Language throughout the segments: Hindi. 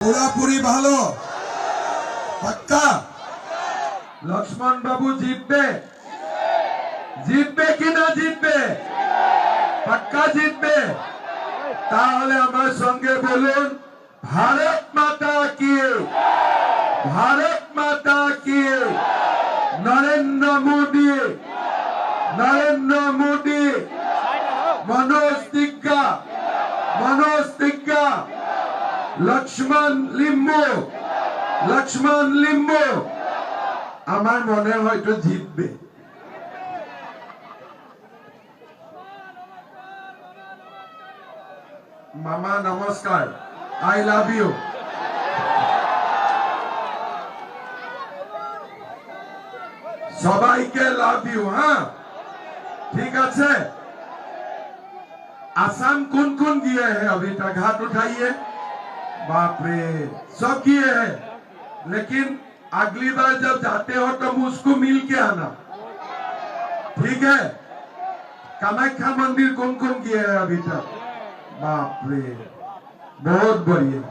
পুরাপুরি ভালো পাক্কা লক্ষ্মণ বাবু জিতবে জিতবে কি না জিতবে পাক্কা জিতবে তাহলে আমার সঙ্গে বলুন ভারত মাতা কি ভারত মাতা কি নরেন্দ্র মোदी मनोज तिग्गा लक्ष्मण लिम्बू আমার মনে হয়তো জিতবে मामा नमस्कार आई लव यू सबाई के लव यू हाँ ठीक है आसाम कौन कौन किए हैं अभी तक हाथ उठाइए बाप रे सब किए हैं लेकिन अगली बार जब जाते हो तो मुझको मिल के आना ठीक है कामाख्या मंदिर कौन कौन किए हैं अभी तक बाप रे बहुत बढ़िया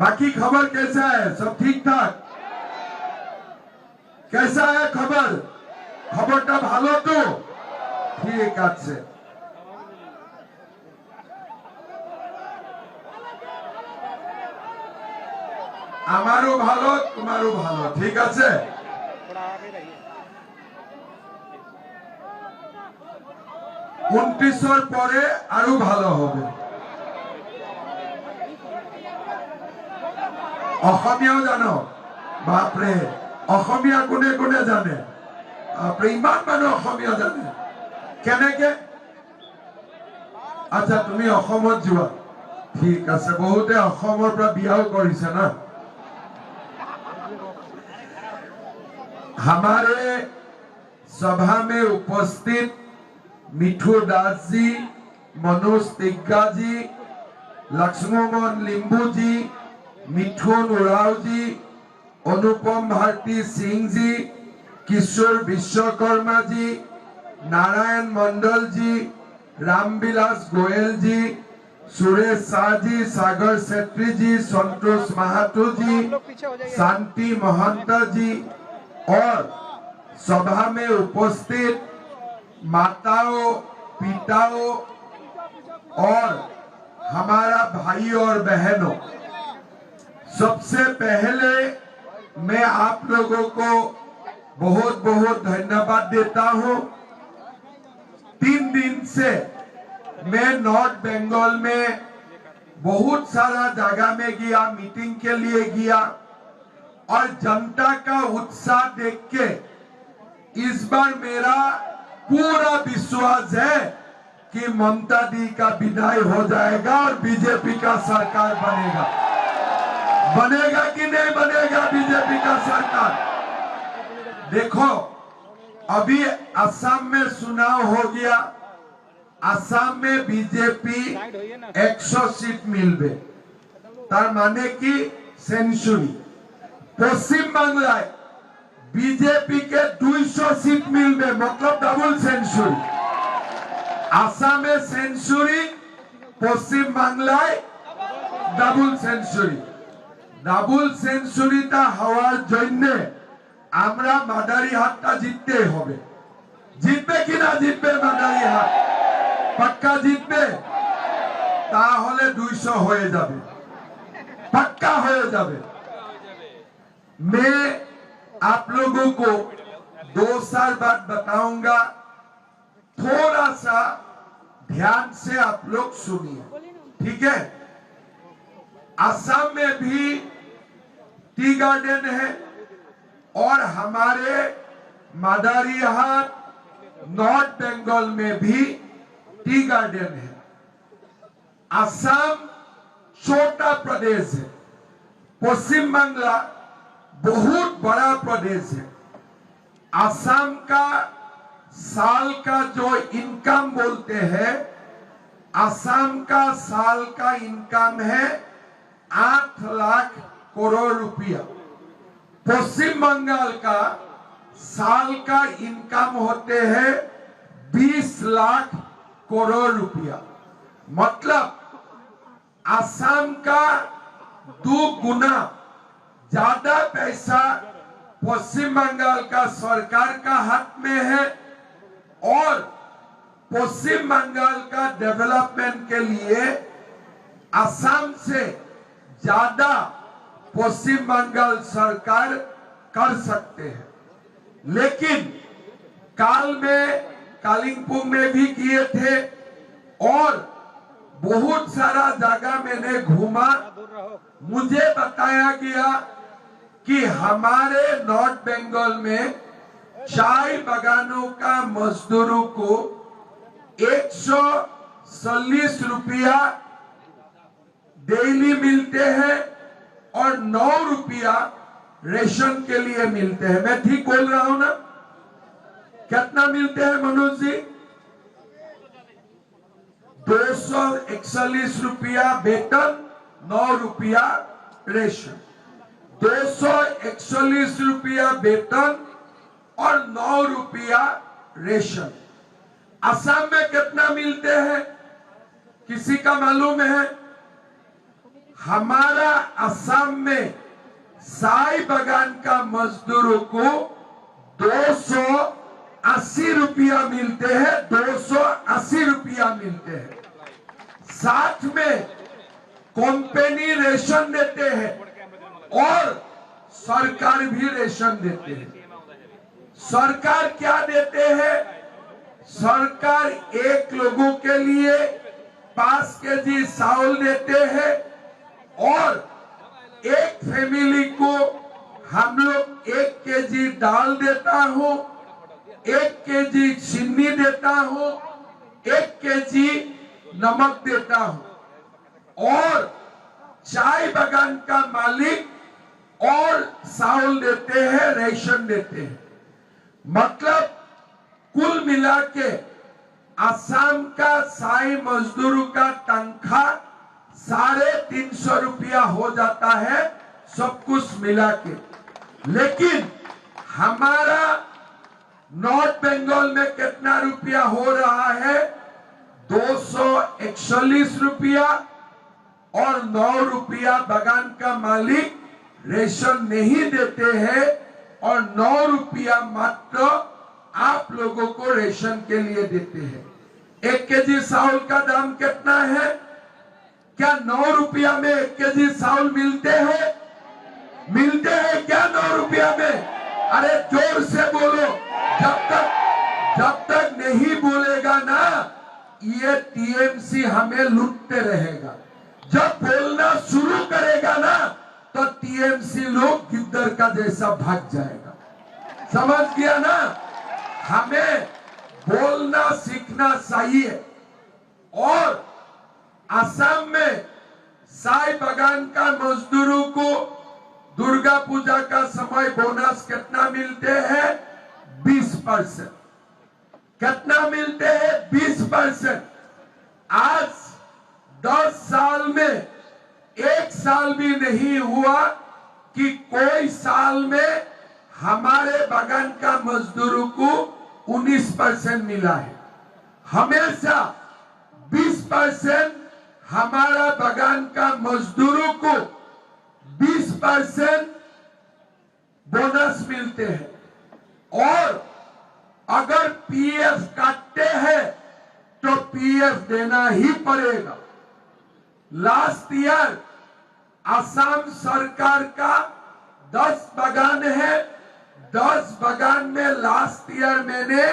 बाकी खबर कैसा है सब ठीक ठाक कैसा है खबर खबरটা ভালো তো ঠিক আছে আমারও ভালো তোমারও ভালো ঠিক আছে 29 পরে আরো ভালো হবে অসমীয়াও জানো বাপরে অসমীয়া কোনে কোনে জানে আপনি ইমান মানুহ অসমীয়া জানে কেনেকে আচ্ছা তুমি অসমত যোৱা ঠিক আছে বহুতে অসমৰ পৰা বিয়াও কৰিছে না हमारे सभा में उपस्थित मिठू दास जी मनोज तिग्गा जी लक्ष्मण लिम्बू जी मिठुन उराव जी अनुपम भारती सिंह जी किशोर विश्वकर्मा जी नारायण मंडल जी रामविलास गोयल जी सुरेश शाह जी सागर सेत्री जी संतोष महातो जी शांति महंता जी और सभा में उपस्थित माताओं पिताओं और हमारा भाई और बहनों सबसे पहले मैं आप लोगों को बहुत बहुत धन्यवाद देता हूं 3 दिन से मैं नॉर्थ बंगाल में बहुत सारा जगह में गया मीटिंग के लिए गया और जनता का उत्साह देख के इस बार मेरा पूरा विश्वास है कि ममता दी का विदाई हो जाएगा और बीजेपी का सरकार बनेगा बनेगा कि नहीं बनेगा बीजेपी का सरकार देखो अभी असम में चुनाव हो गया असम में बीजेपी 100 सीट मिलबे तार माने की सेंचुरी पश्चिम बांग्लाय बीजेपी के 200 सीट मिलबे मतलब डबल सेंचुरी आसामे सेंचुरी पश्चिम बांग्लाय डबल सेंचुरीटा हওয়ার জন্য আমরা মাদারিহাটটা জিততে হবে জিতবে কিনা জিতবে মাদারিহাট পাক্কা জিতবে তাহলে 200 হয়ে যাবে পাক্কা হয়ে যাবে मैं आप लोगों को 2 साल बाद बताऊंगा थोड़ा सा ध्यान से आप लोग सुनिए ठीक है असम में भी टी गार्डन है और हमारे मादारीहाट नॉर्थ बंगाल में भी टी गार्डन है असम छोटा प्रदेश है पश्चिम बांग्ला बहुत बड़ा प्रदेश है असम का साल का जो इनकम बोलते हैं असम का साल का इनकम है 8 लाख करोड़ रुपया पश्चिम बंगाल का साल का इनकम होते हैं 20 लाख करोड़ रुपया मतलब असम का 2 गुना ज्यादा पैसा पश्चिम बंगाल का सरकार का हाथ में है और पश्चिम बंगाल का डेवलपमेंट के लिए असम से ज्यादा पश्चिम बंगाल सरकार कर सकते हैं। लेकिन काल में कालिंपोंग में भी किए थे और बहुत सारा जगह मैंने घूमा। मुझे बताया गया कि हमारे नॉर्थ बंगाल में चाय बागानों का मजदूरों को 140 रुपया डेली मिलते हैं और 9 रुपया रेशन के लिए मिलते हैं। मैं ठीक बोल रहा हूं ना? कितना मिलते हैं मनोज जी? 241 रुपया वेतन, 9 रुपया रेशन। 241 रुपया वेतन और 9 रुपया रेशन। असम में कितना मिलते हैं किसी का मालूम है? हमारा असम में चाय बागान का मजदूरों को 280 रुपया मिलते हैं। 280 रुपया मिलते हैं। साथ में कंपनी रेशन देते हैं और सरकार भी रेशन देते हैं। सरकार क्या देते हैं? सरकार एक लोगों के लिए 5 केजी चावल देते हैं और एक फैमिली को हम लोग 1 केजी दाल देता हूं, 1 केजी चीनी देता हूं, 1 केजी नमक देता हूं और चाय बागान का मालिक और चावल देते हैं, रेशन देते हैं। मतलब कुल मिला के असम का चाय मजदूरों का तनख्वाह 350 रुपया हो जाता है सब कुछ मिला के। लेकिन हमारा नॉर्थ बंगाल में कितना रुपया हो रहा है? 241 रुपया और 9 रुपया बागान का मालिक रेशन नहीं देते हैं और 9 रुपया मात्र आप लोगों को रेशन के लिए देते हैं। 1 केजी चावल का दाम कितना है? क्या 9 रुपया में 1 केजी चावल मिलते हैं? मिलते हैं क्या 9 रुपया में? अरे जोर से बोलो। जब तक नहीं बोलेगा ना ये टीएमसी हमें लूटते रहेगा। जब बोलना शुरू करेगा ना तो टीएमसी लोग गिद्दर का जैसा भाग जाएगा। समझ गया ना? हमें बोलना सीखना चाहिए। और असम में चाय बागान का मजदूरों को दुर्गा पूजा का समय बोनस कितना मिलते हैं? 20%। कितना मिलते हैं? 20%। आज 10 साल में 1 साल भी नहीं हुआ कि कोई साल में हमारे बागान का मजदूरों को 19% मिला है। हमेशा 20% हमारा बागान का मजदूरों को 20% बोनस मिलते हैं और अगर पीएफ काटते हैं तो पीएफ देना ही पड़ेगा। लास्ट ईयर असम सरकार का 10 बागान है। 10 बागान में लास्ट ईयर मैंने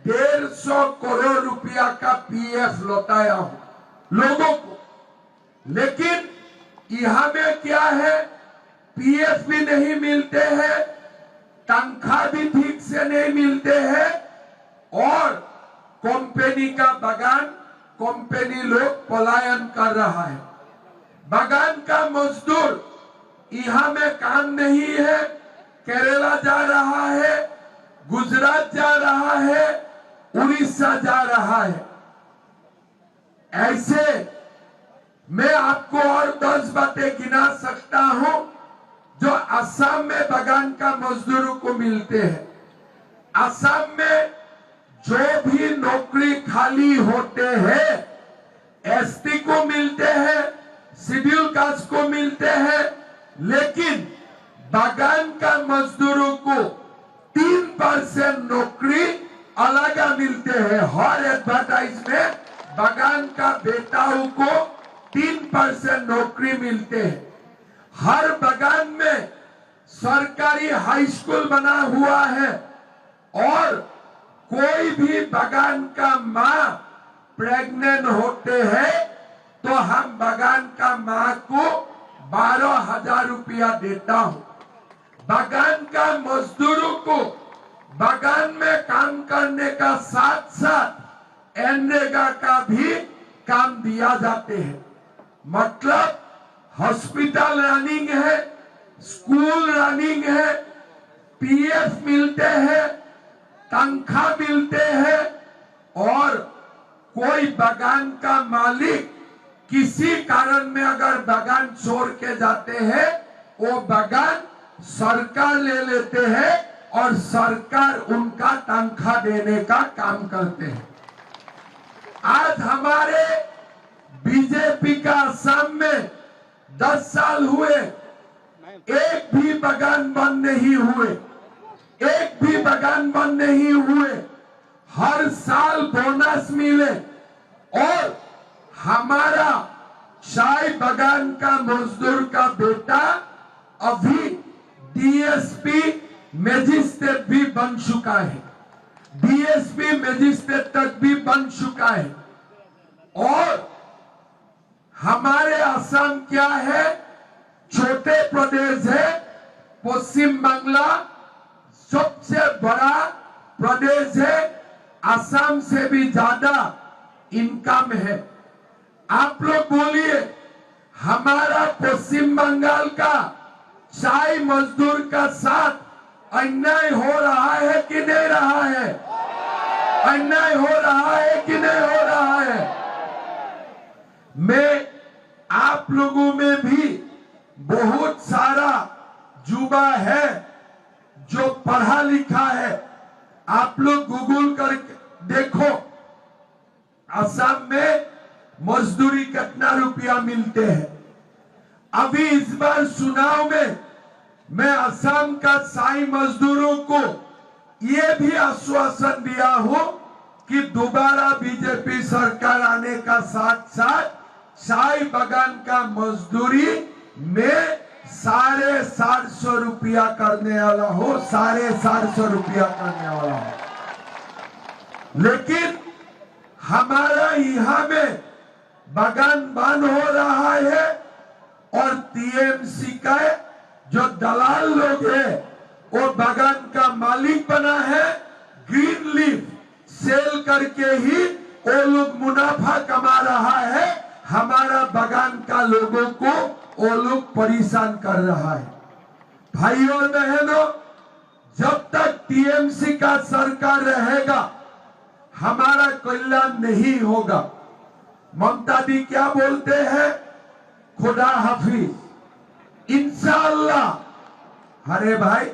150 करोड़ रुपया का पीएफ लौटाया हूं लोगों को। लेकिन यहां में क्या है? पीएफ भी नहीं मिलते हैं, तनख्वाह भी ठीक से नहीं मिलते हैं और कंपनी का बागान कंपनी लोग पलायन कर रहा है। बागान का मजदूर यहां में काम नहीं है, केरला जा रहा है, गुजरात जा रहा है, उड़ीसा जा रहा है। ऐसे मैं आपको और 10 बातें गिना सकता हूं जो असम में बागान का मजदूरों को मिलते हैं। असम में जो भी नौकरी खाली होते हैं एसटी को मिलते हैं, शेड्यूल कास्ट को मिलते हैं, लेकिन बागान का मजदूरों को 3% नौकरी अलग मिलते हैं। हर एडवर्टाइज में बागान का बेटाओं को 3% नौकरी मिलते हैं। हर बागान में सरकारी हाई स्कूल बना हुआ है और कोई भी बागान का माँ प्रेग्नेंट होते हैं तो हम बागान का माँ को 12,000 रुपया देता हूँ। बागान का मजदूरों को बागान में काम करने का साथ साथ एनरेगा का भी काम दिया जाते हैं। मतलब हॉस्पिटल रनिंग है, स्कूल रनिंग है, पीएफ मिलते हैं, तनख्वाह मिलते हैं और कोई बागान का मालिक किसी कारण में अगर बागान छोड़ के जाते हैं वो बागान सरकार ले लेते हैं और सरकार उनका तनख्वाह देने का काम करते हैं। आज हमारे बीजेपी का असम में 10 साल हुए, एक भी बागान बंद नहीं हुए, एक भी बागान बंद नहीं हुए। हर साल बोनस मिले और हमारा चाय बागान का मजदूर का बेटा अभी डीएसपी मजिस्ट्रेट भी बन चुका है, डीएसपी मजिस्ट्रेट तक भी बन चुका है। और हमारे असम क्या है, छोटे प्रदेश है, पश्चिम बांग्ला सबसे बड़ा प्रदेश है, असम से भी ज्यादा इनकम है। आप लोग बोलिए हमारा पश्चिम बंगाल का चाय मजदूर का साथ अन्याय हो रहा है कि नहीं रहा है? अन्याय हो रहा है कि नहीं हो रहा है? मैं आप लोगों में भी बहुत सारा युवा है जो पढ़ा लिखा है। आप लोग गूगल करके देखो असम में मजदूरी कितना रुपया मिलते हैं। अभी इस बार चुनाव में मैं असम का चाय मजदूरों को ये भी आश्वासन दिया हूं कि दोबारा बीजेपी सरकार आने का साथ साथ चाय बागान का मजदूरी में 750 रुपया करने वाला हो, 750 रुपया करने वाला हो। लेकिन हमारा यहाँ में बागान बंद हो रहा है और टीएमसी का जो दलाल लोग है वो बागान का मालिक बना है। ग्रीन लीफ सेल करके ही वो लोग मुनाफा कमा रहा है, हमारा बागान का लोगों को वो लोग परेशान कर रहा है। भाई और बहनों, जब तक टीएमसी का सरकार रहेगा हमारा कल्याण नहीं होगा। ममता दी क्या बोलते हैं? खुदा हाफिज, इंशाअल्लाह। अरे भाई,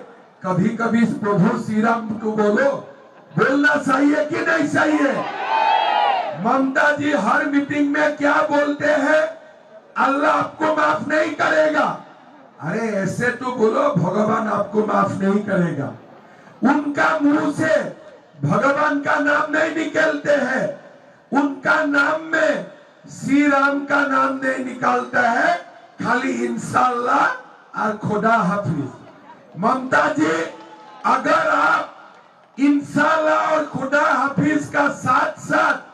कभी कभी प्रभु श्री राम को बोलना चाहिए कि नहीं चाहिए? ममता जी हर मीटिंग में क्या बोलते हैं? अल्लाह आपको माफ नहीं करेगा। अरे ऐसे तो बोलो भगवान आपको माफ नहीं करेगा। उनका मुंह से भगवान का नाम नहीं निकलते हैं, उनका नाम में श्री राम का नाम नहीं निकलता है, खाली इंशाअल्लाह और खुदा हाफिज। ममता जी, अगर आप इंशाअल्लाह और खुदा हाफिज का साथ साथ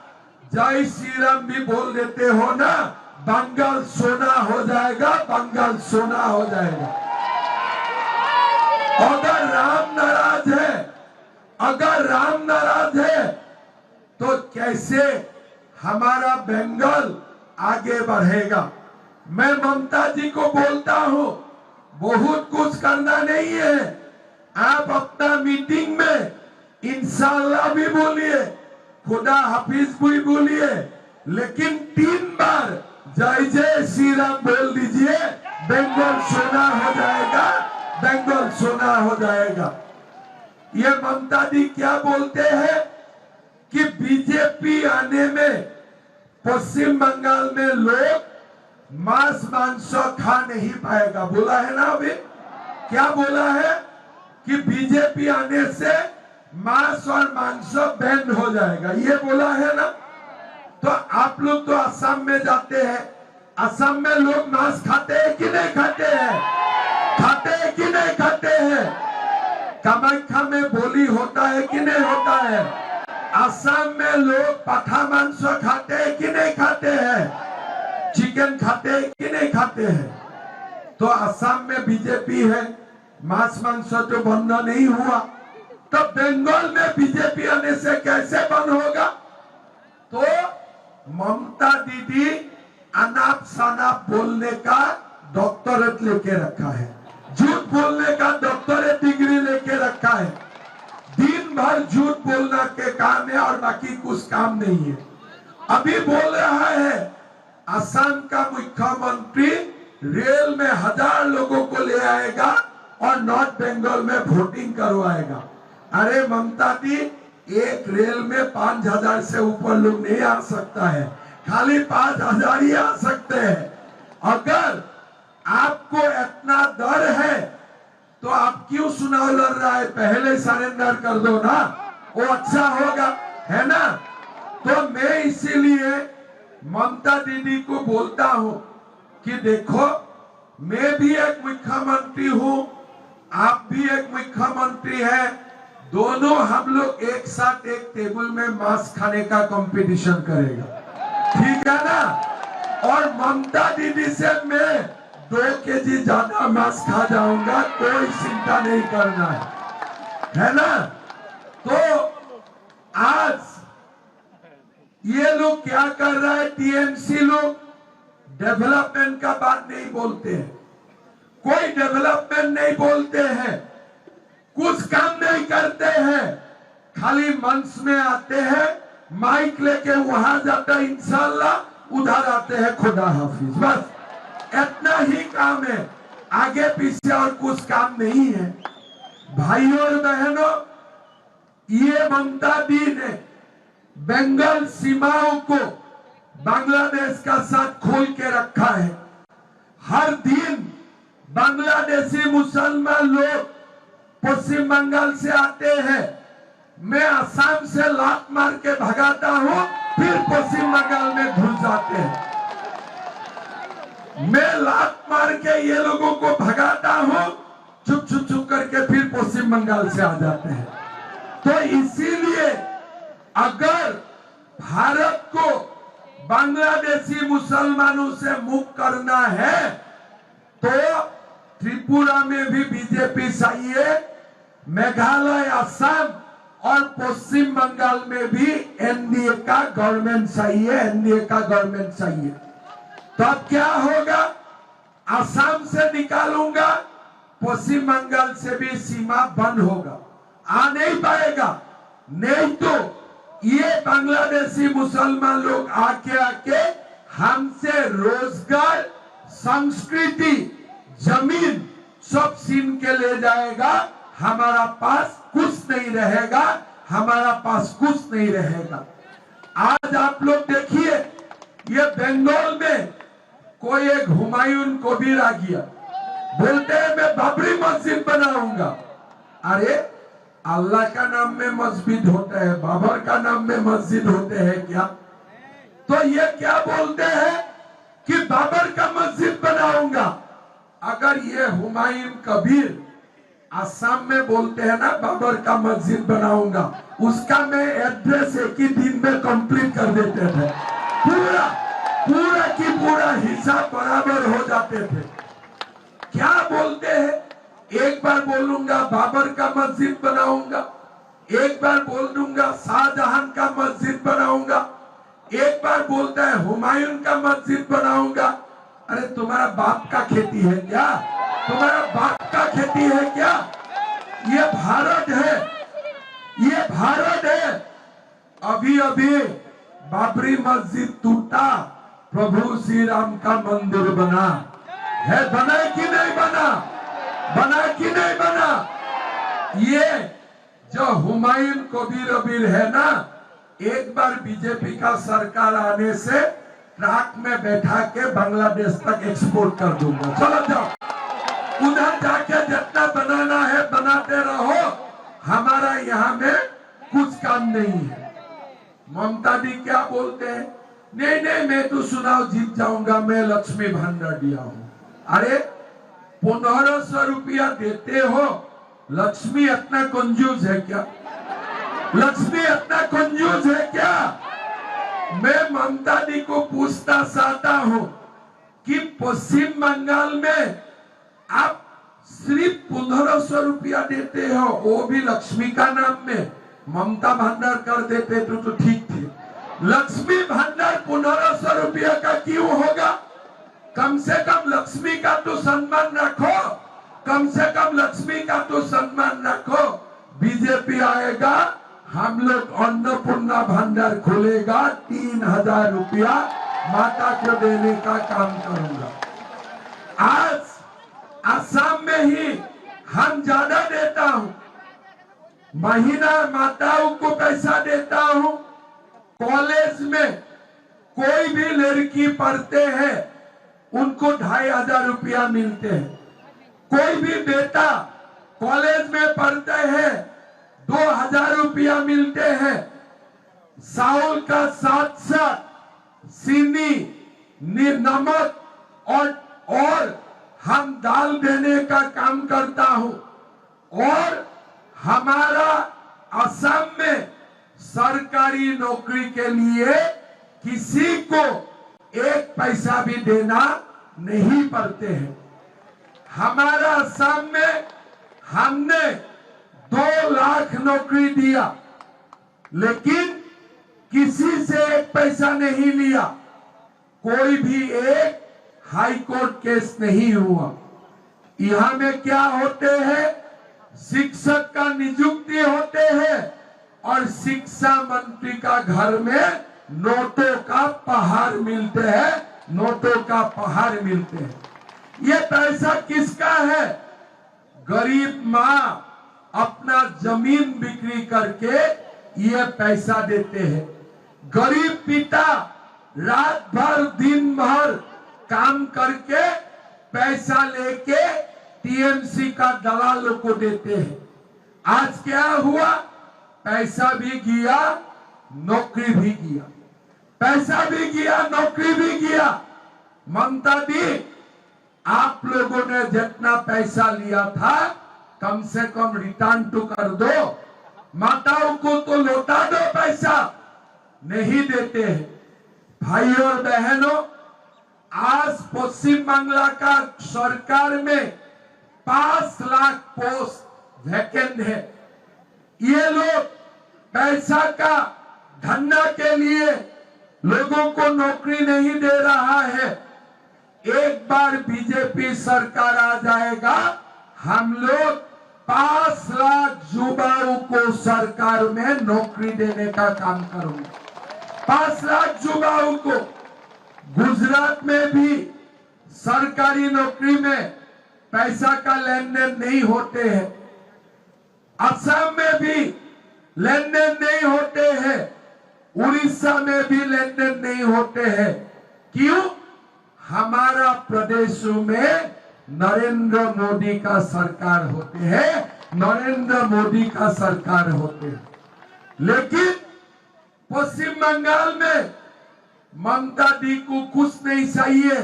जय श्री राम भी बोल देते हो ना, बंगाल सोना हो जाएगा, बंगाल सोना हो जाएगा। अगर राम नाराज है, अगर राम नाराज है तो कैसे हमारा बंगाल आगे बढ़ेगा? मैं ममता जी को बोलता हूं, बहुत कुछ करना नहीं है। आप अपना मीटिंग में इंशाअल्लाह भी बोलिए, खुदा हाफिज भी बोलिए, लेकिन 3 बार जय जय श्री राम बोल दीजिए। बंगाल सोना हो जाएगा, बंगाल सोना हो जाएगा। ये ममता दी क्या बोलते हैं कि बीजेपी आने में पश्चिम बंगाल में लोग मांस मांस खा नहीं पाएगा। बोला है ना अभी, क्या बोला है कि बीजेपी आने से मांस और मांस बैन हो जाएगा, ये बोला है ना। तो आप लोग तो असम में जाते हैं, असम में लोग मांस खाते हैं कि नहीं खाते हैं? खाते हैं कि नहीं खाते हैं? कामाख्या में बोली होता है कि नहीं होता है? असम में लोग पाठा मांस खाते हैं कि नहीं खाते हैं? चिकन खाते हैं कि नहीं खाते हैं? तो असम में बीजेपी है, मांस मांस तो बंद नहीं हुआ, तो बंगाल में बीजेपी आने से कैसे बंद होगा? तो ममता दीदी अनाप शनाप बोलने का डॉक्टरेट लेके रखा है, झूठ बोलने का डॉक्टरेट डिग्री लेके रखा है। दिन भर झूठ बोलना के काम है और बाकी कुछ काम नहीं है। अभी बोल रहा है असम का मुख्यमंत्री रेल में 1000 लोगों को ले आएगा और नॉर्थ बंगाल में वोटिंग करवाएगा। अरे ममता दी, एक रेल में 5000 से ऊपर लोग नहीं आ सकता है, खाली 5000 ही आ सकते हैं। अगर आपको इतना डर है तो आप क्यों चुनाव लड़ रहा है? पहले सरेंडर कर दो ना, वो अच्छा होगा, है ना। तो मैं इसीलिए ममता दीदी को बोलता हूं कि देखो, मैं भी एक मुख्यमंत्री हूं, आप भी एक मुख्यमंत्री है, दोनों हम लोग एक साथ एक टेबल में मांस खाने का कंपटीशन करेगा, ठीक है ना। और ममता दीदी से मैं 2 केजी ज्यादा मांस खा जाऊंगा, कोई चिंता नहीं करना है ना। तो आज ये लोग क्या कर रहा है, टीएमसी लोग डेवलपमेंट का बात नहीं बोलते हैं, कोई डेवलपमेंट नहीं बोलते हैं, कुछ काम नहीं करते हैं, खाली मंच में आते हैं, माइक लेके वहां जाता है इंशाल्लाह, उधर आते हैं खुदा हाफिज, बस इतना ही काम है, आगे पीछे और कुछ काम नहीं है। भाइयों और बहनों, ये ममता दी ने बंगाल सीमाओं को बांग्लादेश का साथ खोल के रखा है। हर दिन बांग्लादेशी मुसलमान लोग पश्चिम बंगाल से आते हैं, मैं असम से लात मार के भगाता हूं, फिर पश्चिम बंगाल में घुस जाते हैं। मैं लात मार के ये लोगों को भगाता हूं, चुप चुप चुप करके फिर पश्चिम बंगाल से आ जाते हैं। तो इसीलिए अगर भारत को बांग्लादेशी मुसलमानों से मुक्त करना है तो त्रिपुरा में भी बीजेपी चाहिए, मेघालय, असम और पश्चिम बंगाल में भी एनडीए का गवर्नमेंट चाहिए, एनडीए का गवर्नमेंट चाहिए। तो अब क्या होगा, असम से निकालूंगा, पश्चिम बंगाल से भी सीमा बंद होगा, आ नहीं पाएगा। नहीं तो ये बांग्लादेशी मुसलमान लोग आके हमसे रोजगार, संस्कृति, जमीन सब छीन के ले जाएगा, हमारा पास कुछ नहीं रहेगा, हमारा पास कुछ नहीं रहेगा। आज आप लोग देखिए, ये बंगाल में कोई एक हुमायूं कबीर आ गया, बोलते हैं मैं बाबरी मस्जिद बनाऊंगा। अरे अल्लाह का नाम में मस्जिद होता है, बाबर का नाम में मस्जिद होते हैं क्या? तो ये क्या बोलते हैं कि बाबर का मस्जिद बनाऊंगा। अगर ये हुमायूं कबीर असम में बोलते हैं ना बाबर का मस्जिद बनाऊंगा, उसका मैं एड्रेस एक ही दिन में कंप्लीट कर देते थे, पूरा की पूरा हिसाब बराबर हो जाते थे। क्या बोलते हैं, एक बार बोलूंगा बाबर का मस्जिद बनाऊंगा, एक बार बोल दूंगा शाहजहां का मस्जिद बनाऊंगा, एक बार बोलता है हुमायूं का मस्जिद बनाऊंगा। अरे तुम्हारा बाप का खेती है क्या? तुम्हारा बाप का खेती है क्या? ये भारत है, ये भारत है। अभी अभी बाबरी मस्जिद टूटा, प्रभु श्री राम का मंदिर बना है, बना कि नहीं बना? बना कि नहीं बना? ये जो हुमायूं कबीर है ना, एक बार बीजेपी का सरकार आने से ट्रक में बैठा के बांग्लादेश तक एक्सपोर्ट कर दूंगा। चलो जाओ उधर जाके जितना बनाना है बनाते रहो, हमारा यहाँ में कुछ काम नहीं है। ममता दी क्या बोलते हैं, नहीं नहीं मैं तो चुनाव जीत जाऊंगा, मैं लक्ष्मी भंडार दिया हूँ। अरे 1500 रुपया देते हो, लक्ष्मी इतना कंजूस है क्या? लक्ष्मी इतना कंजूस है क्या? मैं ममता दी को पूछना चाहता हूँ कि पश्चिम बंगाल में आप सिर्फ 1500 रुपया देते हो, वो भी लक्ष्मी का नाम में। ममता भंडार कर देते तो ठीक थे। लक्ष्मी भंडार 1500 रुपया का क्यों होगा? कम से कम लक्ष्मी का तो सम्मान रखो, कम से कम लक्ष्मी का तो सम्मान रखो। बीजेपी आएगा, हम लोग अन्नपूर्णा भंडार खोलेगा, 3000 रुपया माता को देने का काम करूंगा। आज असम में ही हम ज्यादा देता हूं, महीना माताओं को पैसा देता हूं। कॉलेज में कोई भी लड़की पढ़ते हैं उनको 2500 रुपया मिलते हैं। कोई भी बेटा कॉलेज में पढ़ते हैं 2000 रुपया मिलते हैं। चावल का साथ चीनी नमक और हम दाल देने का काम करता हूं। और हमारा असम में सरकारी नौकरी के लिए किसी को 1 पैसा भी देना नहीं पड़ते हैं। हमारा असम में हमने 2 लाख नौकरी दिया, लेकिन किसी से 1 पैसा नहीं लिया। कोई भी एक हाई कोर्ट केस नहीं हुआ। यहाँ में क्या होते हैं, शिक्षक का नियुक्ति होते हैं और शिक्षा मंत्री का घर में नोटों का पहाड़ मिलते हैं, नोटों का पहाड़ मिलते हैं। ये पैसा किसका है? गरीब माँ अपना जमीन बिक्री करके ये पैसा देते हैं। गरीब पिता रात भर दिन भर काम करके पैसा लेके टीएमसी का दलालों को देते हैं। आज क्या हुआ? पैसा भी गया, नौकरी भी गया। पैसा भी गया, नौकरी भी गया। ममता दी, आप लोगों ने जितना पैसा लिया था कम से कम रिटर्न तो कर दो। माताओं को तो लौटा दो, पैसा नहीं देते हैं। भाई और बहनों, आज पश्चिम बांग्ला का सरकार में 5 लाख पोस्ट वैकेंट है। ये लोग पैसा का धंधा के लिए लोगों को नौकरी नहीं दे रहा है। एक बार बीजेपी सरकार आ जाएगा, हम लोग 5 लाख युवाओं को सरकार में नौकरी देने का काम करूंगा। 5 लाख युवाओं को। गुजरात में भी सरकारी नौकरी में पैसा का लेन देन नहीं होते हैं। असम में भी लेन देन नहीं होते हैं। उड़ीसा में भी लेन देन नहीं होते हैं। क्यों? हमारा प्रदेशों में नरेंद्र मोदी का सरकार होते हैं, नरेंद्र मोदी का सरकार होते हैं। लेकिन पश्चिम बंगाल में ममता दी को कुछ नहीं चाहिए,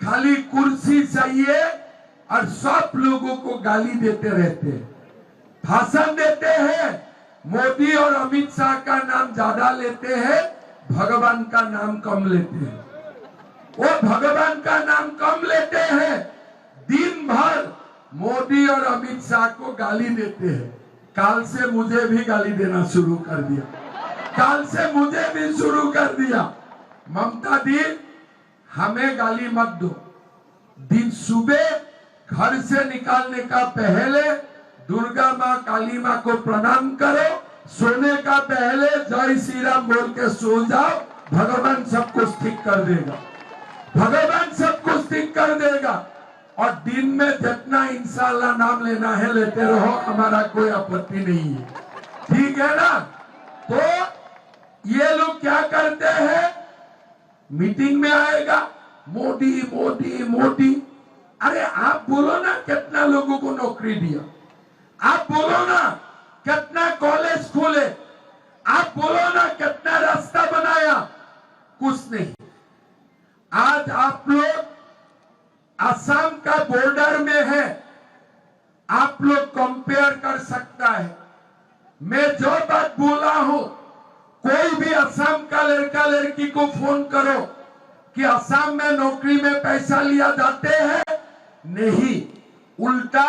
खाली कुर्सी चाहिए और सब लोगों को गाली देते रहते हैं, भाषण देते हैं। मोदी और अमित शाह का नाम ज्यादा लेते हैं, भगवान का नाम कम लेते हैं। वो भगवान का नाम कम लेते हैं, दिन भर मोदी और अमित शाह को गाली देते हैं। काल से मुझे भी गाली देना शुरू कर दिया, काल से मुझे भी शुरू कर दिया। ममता दी, हमें गाली मत दो। दिन सुबह घर से निकालने का पहले दुर्गा माँ काली माँ को प्रणाम करो, सोने का पहले जय श्री राम बोल के सो जाओ। भगवान सब कुछ ठीक कर देगा, भगवान सब कुछ ठीक कर देगा। और दिन में जितना इंशाल्लाह नाम लेना है लेते रहो, हमारा कोई आपत्ति नहीं है, ठीक है ना। तो ये लोग क्या करते हैं, मीटिंग में आएगा मोदी मोदी मोदी। अरे आप बोलो ना कितना लोगों को नौकरी दिया, आप बोलो ना कितना कॉलेज खोले, आप बोलो ना कितना रास्ता बनाया, कुछ नहीं। आज आप लोग असम का बॉर्डर में है, आप लोग कंपेयर कर सकता है। मैं जो बात बोला हूं, कोई भी असम का लड़का लड़की को फोन करो कि असम में नौकरी में पैसा लिया जाते हैं, नहीं। उल्टा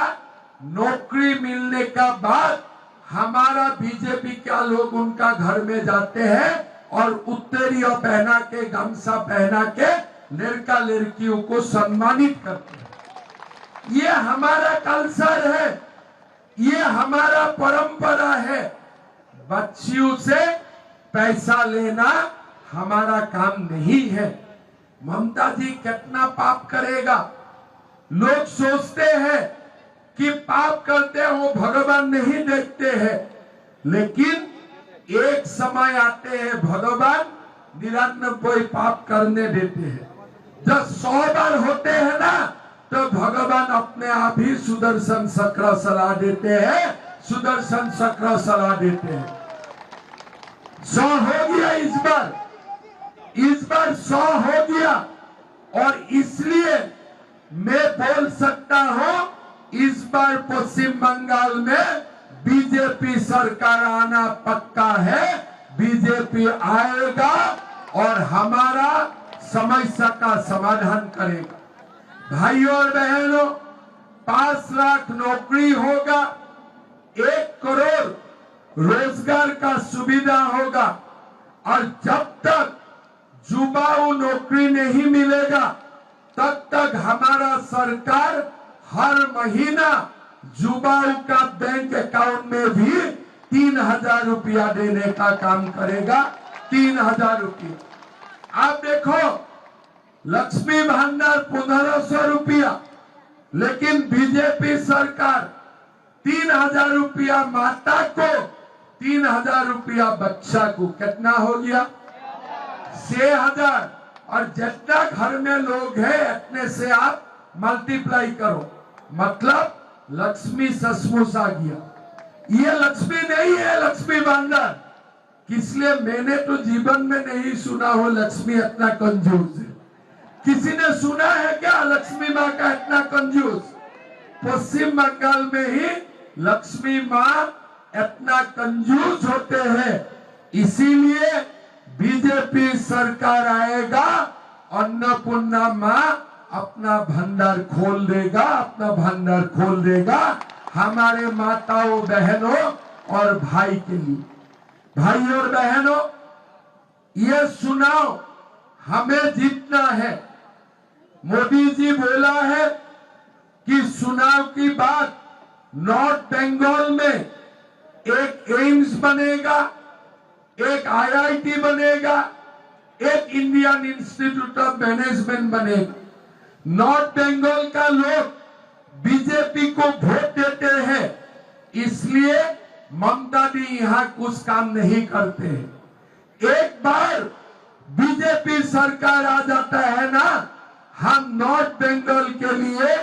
नौकरी मिलने का बाद हमारा बीजेपी का लोग उनका घर में जाते हैं और उत्तरीय पहना के, गमछा पहना के लड़का लड़कियों को सम्मानित करते हैं। ये हमारा कल्चर है, ये हमारा परंपरा है। बच्चियों से पैसा लेना हमारा काम नहीं है। ममता जी कितना पाप करेगा। लोग सोचते हैं कि पाप करते हो भगवान नहीं देखते हैं, लेकिन एक समय आते हैं भगवान 99 पाप करने देते हैं। जब 100 बार होते हैं ना, तो भगवान अपने आप ही सुदर्शन चक्र चला देते हैं, सुदर्शन चक्र चला देते हैं। 100 हो गया इस बार 100 हो गया। और इसलिए मैं बोल सकता हूं, इस बार पश्चिम बंगाल में बीजेपी सरकार आना पक्का है। बीजेपी आएगा और हमारा समस्या का समाधान करेगा। भाइयों और बहनों, 5 लाख नौकरी होगा, 1 करोड़ रोजगार का सुविधा होगा। और जब तक युवाओं नौकरी नहीं मिलेगा, तब तक हमारा सरकार हर महीना युवाओं का बैंक अकाउंट में भी 3000 रुपया देने का काम करेगा। 3000 रुपया। आप देखो, लक्ष्मी भंडार 1500 रुपया, लेकिन बीजेपी सरकार 3000 रुपया माता को, 3000 रुपया बच्चा को, कितना हो गया? 6000। और जितना घर में लोग हैं इतने से आप मल्टीप्लाई करो, मतलब लक्ष्मी सचमुच आ गया। ये लक्ष्मी नहीं है लक्ष्मी भंडार। इसलिए मैंने तो जीवन में नहीं सुना हो लक्ष्मी इतना कंजूस है। किसी ने सुना है क्या लक्ष्मी माँ का इतना कंजूस? पश्चिम बंगाल में ही लक्ष्मी माँ इतना कंजूस होते हैं। इसीलिए बीजेपी सरकार आएगा, अन्नपूर्णा माँ अपना भंडार खोल देगा, अपना भंडार खोल देगा हमारे माताओं बहनों और भाई के लिए। भाई और बहनों, ये सुनाओ, हमें जीतना है। मोदी जी बोला है कि चुनाव की बात, नॉर्थ बंगाल में एक एम्स बनेगा, एक IIT बनेगा, एक इंडियन इंस्टीट्यूट ऑफ मैनेजमेंट बनेगा। नॉर्थ बंगाल का लोग बीजेपी को वोट देते हैं, इसलिए ममता दी यहाँ कुछ काम नहीं करते हैं। एक बार बीजेपी सरकार आ जाता है ना, हम नॉर्थ बंगाल के लिए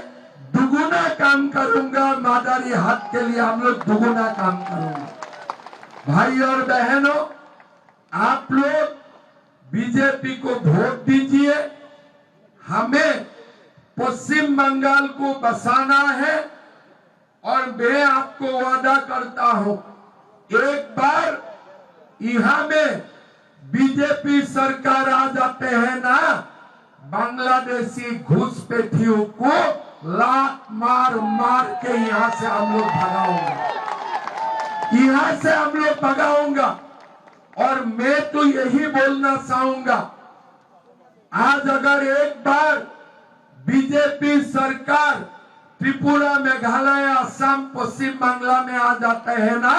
दुगुना काम करूंगा, मादारी हाथ के लिए हम लोग दुगुना काम करेंगे। भाई और बहनों, आप लोग बीजेपी को वोट दीजिए। हमें पश्चिम बंगाल को बसाना है और मैं आपको वादा करता हूं, एक बार यहां में बीजेपी सरकार आ जाते हैं ना, बांग्लादेशी घुसपैठियों को लात मार मार के यहां से हम लोग भगाऊंगा, यहां से हम लोग भगाऊंगा। और मैं तो यही बोलना चाहूंगा, आज अगर एक बार बीजेपी सरकार त्रिपुरा, मेघालय, असम, पश्चिम बांग्ला में आ जाते हैं ना,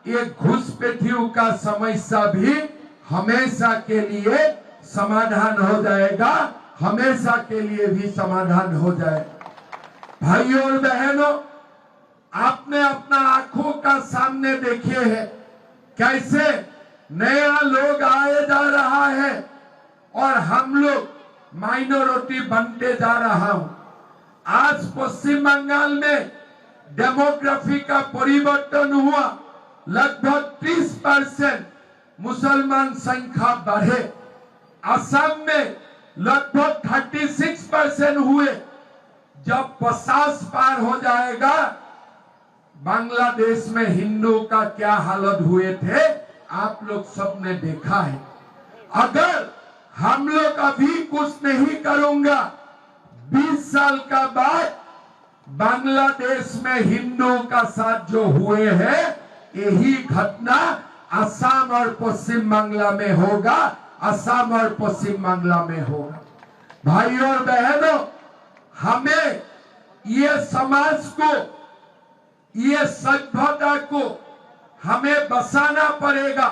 ये घुसपैठियों का समस्या भी हमेशा के लिए समाधान हो जाएगा, हमेशा के लिए भी समाधान हो जाएगा। भाइयों और बहनों, आपने अपना आंखों का सामने देखे हैं कैसे नया लोग आए जा रहा है और हम लोग माइनॉरिटी बनते जा रहा हूं। आज पश्चिम बंगाल में डेमोग्राफी का परिवर्तन हुआ, लगभग 30% मुसलमान संख्या बढ़े। असम में लगभग 36% हुए। जब 50 पार हो जाएगा, बांग्लादेश में हिंदू का क्या हालत हुए थे आप लोग सबने देखा है। अगर हम लोग अभी कुछ नहीं करूंगा, 20 साल का बाद बांग्लादेश में हिंदुओं का साथ जो हुए हैं, यही घटना असम और पश्चिम बांग्ला में होगा, असम और पश्चिम बांग्ला में होगा। भाइयों और बहनों, हमें ये समाज को, ये सभ्यता को हमें बसाना पड़ेगा,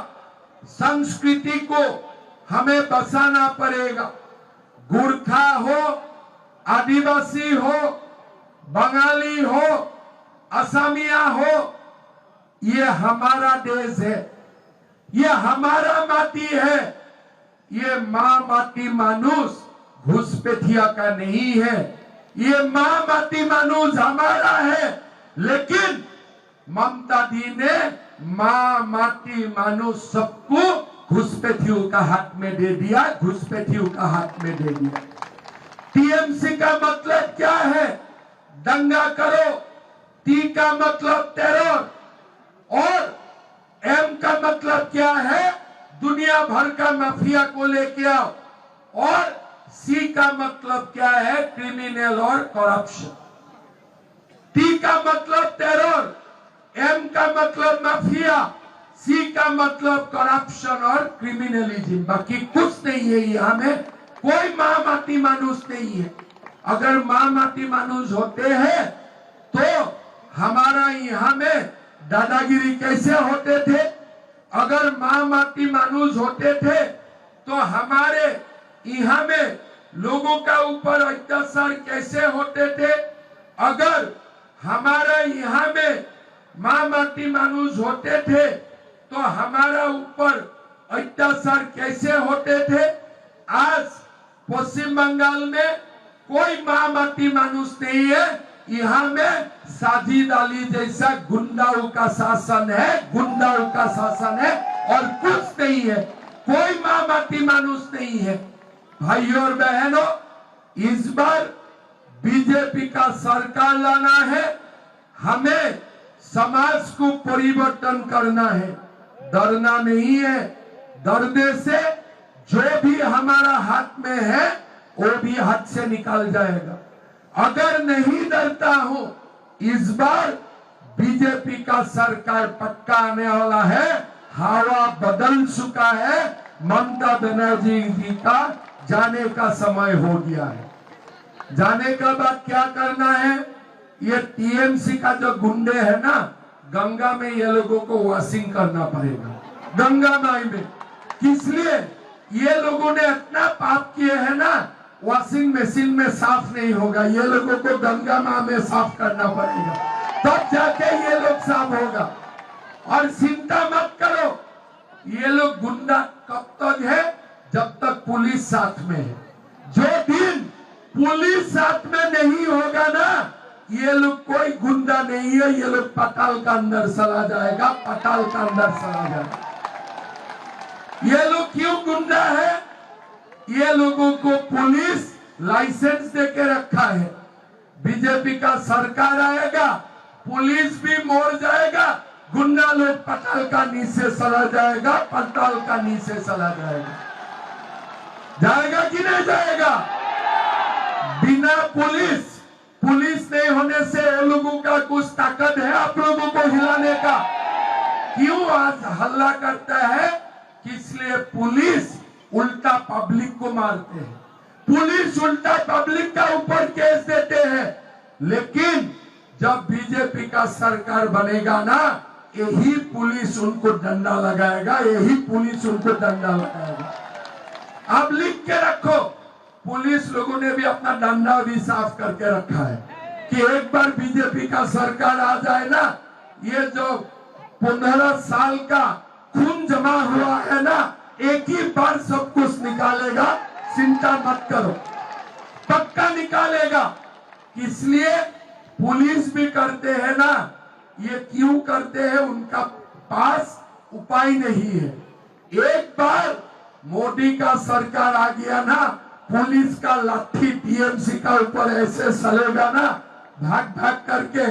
संस्कृति को हमें बसाना पड़ेगा। गुरखा हो, आदिवासी हो, बंगाली हो, असमिया हो, ये हमारा देश है, ये हमारा माटी है। ये माँ माटी मानुष घुसपैठिया का नहीं है, ये माँ माटी मानुष हमारा है। लेकिन ममता दी ने माँ माटी मानुष सबको घुसपैठियों का हाथ में दे दिया, घुसपैठियों का हाथ में दे दिया। टीएमसी का मतलब क्या है? दंगा करो। टी का मतलब टेरर, और एम का मतलब क्या है? दुनिया भर का माफिया को लेके आओ। और सी का मतलब क्या है? क्रिमिनल और करप्शन। टी का मतलब टेरर, एम का मतलब माफिया, सी का मतलब करप्शन और क्रिमिनलिज्म। बाकी कुछ नहीं है यहाँ में, कोई माँ माटी मानुष नहीं है। अगर माँ माटी मानुष होते हैं तो हमारा यहाँ में दादागिरी कैसे होते थे? अगर माँ माटी मानुष होते थे तो हमारे यहाँ में लोगों का ऊपर अत्याचार कैसे होते थे? अगर हमारा यहाँ में माँ माटी मानुष होते थे तो हमारा ऊपर अत्याचार कैसे होते थे? आज पश्चिम बंगाल में कोई माँ माटी मानुष नहीं है। यहाँ में साजिद अली जैसा गुंडाओं का शासन है, गुंडाओं का शासन है और कुछ नहीं है। कोई माँ माटी मानुष नहीं है। भाइयों और बहनों, इस बार बीजेपी का सरकार लाना है, हमें समाज को परिवर्तन करना है, डरना नहीं है। डरने से जो भी हमारा हाथ में है वो भी हाथ से निकल जाएगा। अगर नहीं डरता हूं, इस बार बीजेपी का सरकार पक्का आने वाला है। हवा बदल चुका है, ममता बनर्जी जी का जाने का समय हो गया है। जाने का बाद क्या करना है? ये टीएमसी का जो गुंडे है ना, गंगा में ये लोगों को वॉशिंग करना पड़ेगा, गंगा माई में। किस लिए? ये लोगों ने इतना पाप किए है ना, वॉशिंग मशीन में साफ नहीं होगा, ये लोगों को गंगा माँ में साफ करना पड़ेगा, तब जाके ये लोग साफ होगा। और चिंता मत करो, ये लोग गुंडा कब तक है? जब तक पुलिस साथ में है। जो दिन पुलिस साथ में नहीं होगा ना, ये लोग कोई गुंडा नहीं है, ये लोग पाताल का अंदर चला जाएगा, पाताल का अंदर चला जाएगा। ये लोग क्यों गुंडा है? ये लोगों को पुलिस लाइसेंस देके रखा है। बीजेपी का सरकार आएगा, पुलिस भी मोड़ जाएगा, गुंडा लोग पाताल का नीचे चला जाएगा, पाताल का नीचे चला जाएगा। जाएगा कि नहीं जाएगा? बिना पुलिस नहीं होने से वो लोगों का कुछ ताकत है आप लोगों को हिलाने का? क्यों आज हल्ला करता है? इसलिए पुलिस उल्टा पब्लिक को मारते हैं, पुलिस उल्टा पब्लिक का ऊपर केस देते हैं। लेकिन जब बीजेपी का सरकार बनेगा ना, यही पुलिस उनको डंडा लगाएगा, यही पुलिस उनको डंडा लगाएगा। आप लिख के रखो, पुलिस लोगों ने भी अपना डंडा भी साफ करके रखा है कि एक बार बीजेपी का सरकार आ जाए ना, ये जो 15 साल का खून जमा हुआ है ना, एक ही बार सब कुछ निकालेगा चिंता मत करो, पक्का निकालेगा। इसलिए पुलिस भी करते हैं ना, ये क्यों करते हैं? उनका पास उपाय नहीं है। एक बार मोदी का सरकार आ गया ना, पुलिस का लाठी टीएमसी का ऊपर ऐसे चलेगा ना, भाग भाग करके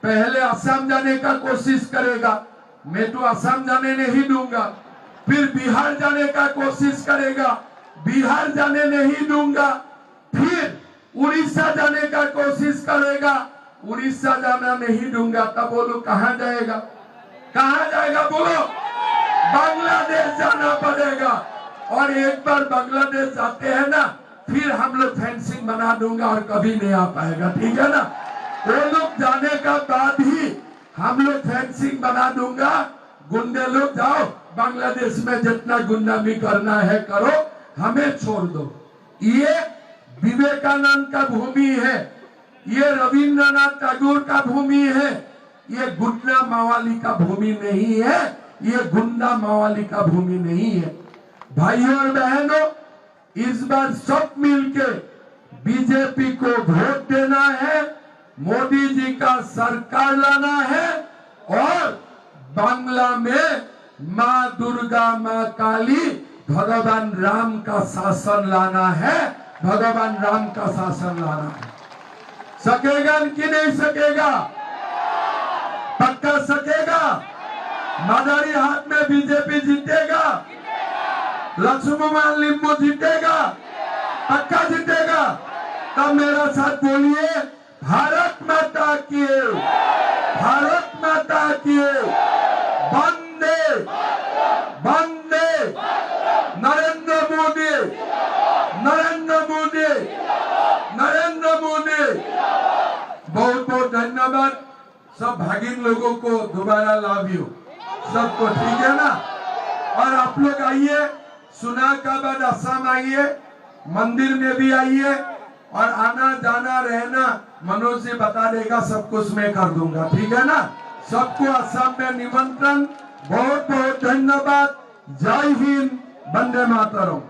पहले असम जाने का कोशिश करेगा, मैं तो असम जाने नहीं दूंगा। फिर बिहार जाने का कोशिश करेगा, बिहार जाने नहीं दूंगा। फिर उड़ीसा जाने का कोशिश करेगा, उड़ीसा जाना नहीं दूंगा। तब बोलो कहां जाएगा? कहां जाएगा बोलो? बांग्लादेश जाना पड़ेगा। और एक बार बांग्लादेश जाते हैं ना, फिर हम लोग फेंसिंग बना दूंगा और कभी नहीं आ पाएगा, ठीक है ना? वो लोग जाने का बाद ही हम लोग फेंसिंग बना दूंगा। गुंडे लोग जाओ बांग्लादेश में, जितना गुंडामी करना है करो, हमें छोड़ दो। ये विवेकानंद का भूमि है, ये रविंद्रनाथ टैगोर का भूमि है, ये गुंडा मावाली का भूमि नहीं है, ये गुंडा मावाली का भूमि नहीं है। भाइयों और बहनों, इस बार सब मिलके बीजेपी को वोट देना है, मोदी जी का सरकार लाना है और बांग्ला में माँ दुर्गा, माँ काली, भगवान राम का शासन लाना है, भगवान राम का शासन लाना है। सकेगा कि नहीं सकेगा? पक्का सकेगा? मदारी हाथ में बीजेपी जीतेगा, लक्ष्मण लिंबू जीतेगा, पक्का जीतेगा। तब मेरा साथ बोलिए, भारत माता की, भारत माता की, वंदे वंदे, नरेंद्र मोदी, नरेंद्र मोदी, नरेंद्र मोदी। बहुत बहुत धन्यवाद सब भागिन लोगों को, दोबारा लव यू सबको, ठीक है ना? और आप लोग आइए, चुनाव का बाद असम आइए, मंदिर में भी आइए, और आना जाना रहना मनोज जी बता देगा, सब कुछ मैं कर दूंगा, ठीक है ना? सबको असम में निमंत्रण। बहुत बहुत धन्यवाद। जय हिंद, वंदे मातरम।